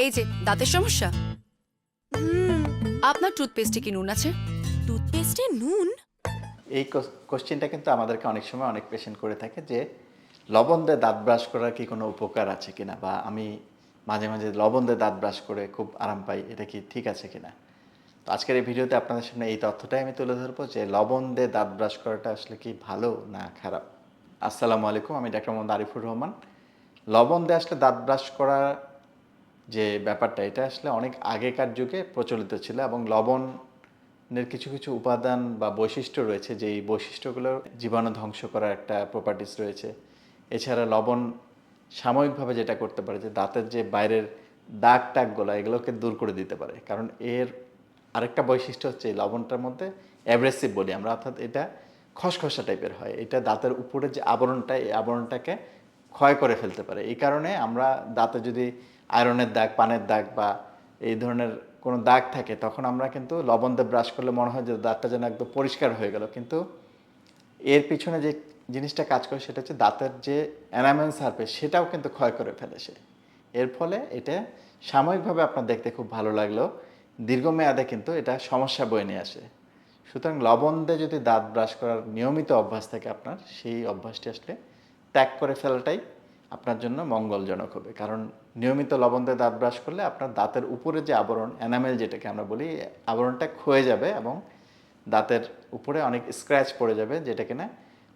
এই যে দাঁতের সমস্যা, হুম। আপনার টুথপেস্টে কি নুন আছে? টুথপেস্টে নুন? এই কোশ্চেনটা কিন্তু আমাদেরকে অনেক সময় অনেক পেশেন্ট করে থাকে যে লবণ দিয়ে দাঁত ব্রাশ করার কি কোনো উপকার আছে কিনা, বা আমি মাঝে মাঝে লবণ দিয়ে দাঁত ব্রাশ করে খুব আরাম পাই, এটা কি ঠিক আছে কিনা। তো আজকের এই ভিডিওতে আপনাদের সামনে এই তথ্যটাই আমি তুলে ধরবো যে লবণ দিয়ে দাঁত ব্রাশ করাটা আসলে কি ভালো না খারাপ। আসসালামু আলাইকুম, আমি ডাক্তার মোহাম্মদ আরিফুর রহমান। লবণ দিয়ে আসলে দাঁত ব্রাশ করা যে ব্যাপারটা, এটা আসলে অনেক আগেকার যুগে প্রচলিত ছিল, এবং লবণের কিছু কিছু উপাদান বা বৈশিষ্ট্য রয়েছে, যেই বৈশিষ্ট্যগুলো জীবাণু ধ্বংস করার একটা প্রপার্টিস রয়েছে। এছাড়া লবণ সাময়িকভাবে যেটা করতে পারে যে দাঁতের যে বাইরের দাগ টাগগুলো এগুলোকে দূর করে দিতে পারে, কারণ এর আরেকটা বৈশিষ্ট্য হচ্ছে এই লবণটার মধ্যে অ্যাব্রেসিভ বলি আমরা, অর্থাৎ এটা খসখসা টাইপের হয়। এটা দাঁতের উপরে যে আবরণটা, এই আবরণটাকে ক্ষয় করে ফেলতে পারে। এই কারণে আমরা দাঁতে যদি আয়রনের দাগ, পানের দাগ বা এই ধরনের কোনো দাগ থাকে, তখন আমরা কিন্তু লবণ দিয়ে ব্রাশ করলে মনে হয় যে দাঁতটা যেন একদম পরিষ্কার হয়ে গেল, কিন্তু এর পিছনে যে জিনিসটা কাজ করে সেটা হচ্ছে দাঁতের যে এনামেল সারফেস সেটাও কিন্তু ক্ষয় করে ফেলে সে। এর ফলে এটা সাময়িকভাবে আপনার দেখতে খুব ভালো লাগলেও দীর্ঘমেয়াদে কিন্তু এটা সমস্যা বয়ে নিয়ে আসে। সুতরাং লবণ দিয়ে যদি দাঁত ব্রাশ করার নিয়মিত অভ্যাস থাকে আপনার, সেই অভ্যাসটি আসলে ত্যাগ করে ফেলাটাই আপনার জন্য মঙ্গলজনক হবে। কারণ নিয়মিত লবণ দিয়ে দাঁত ব্রাশ করলে আপনার দাঁতের উপরে যে আবরণ, এনামেল যেটাকে আমরা বলি, আবরণটা ক্ষয়ে যাবে এবং দাঁতের উপরে অনেক স্ক্র্যাচ পড়ে যাবে, যেটা কিনা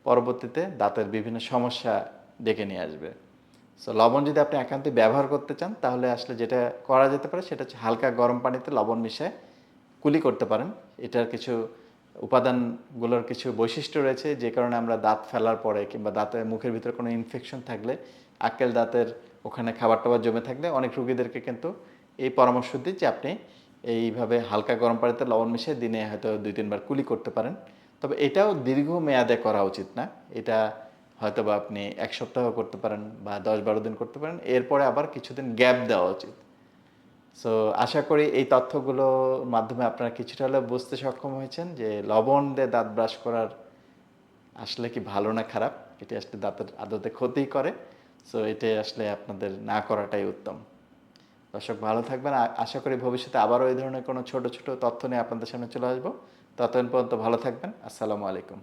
পরবর্তীতে দাঁতের বিভিন্ন সমস্যা ডেকে নিয়ে আসবে। সো লবণ যদি আপনি একান্তই ব্যবহার করতে চান, তাহলে আসলে যেটা করা যেতে পারে সেটা হচ্ছে হালকা গরম পানিতে লবণ মিশিয়ে কুলি করতে পারেন। এটার কিছু উপাদানগুলোর কিছু বৈশিষ্ট্য রয়েছে, যে কারণে আমরা দাঁত ফেলার পরে কিংবা দাঁতের মুখের ভিতরে কোনো ইনফেকশন থাকলে, আক্কেল দাঁতের ওখানে খাবার টাবার জমে থাকলে অনেক রুগীদেরকে কিন্তু এই পরামর্শ দিই যে আপনি এইভাবে হালকা গরম পানিতে লবণ মিশিয়ে দিনে হয়তো 2-3 বার কুলি করতে পারেন। তবে এটাও দীর্ঘমেয়াদে করা উচিত না। এটা হয়তো বা আপনি 1 সপ্তাহ করতে পারেন বা 10-12 দিন করতে পারেন, এরপরে আবার কিছুদিন গ্যাপ দেওয়া উচিত। সো আশা করি এই তথ্যগুলোর মাধ্যমে আপনারা কিছুটা হলেও বুঝতে সক্ষম হয়েছেন যে লবণ দিয়ে দাঁত ব্রাশ করার আসলে কি ভালো না খারাপ, এটি আসলে দাঁতের আদতে ক্ষতিই করে। সো এটাই আসলে আপনাদের না করাটাই উত্তম। দর্শক ভালো থাকবেন। আশা করি ভবিষ্যতে আবারও এই ধরনের কোনো ছোট ছোট তথ্য নিয়ে আপনাদের সামনে চলে আসবো। ততদিন পর্যন্ত ভালো থাকবেন। আসসালামু আলাইকুম।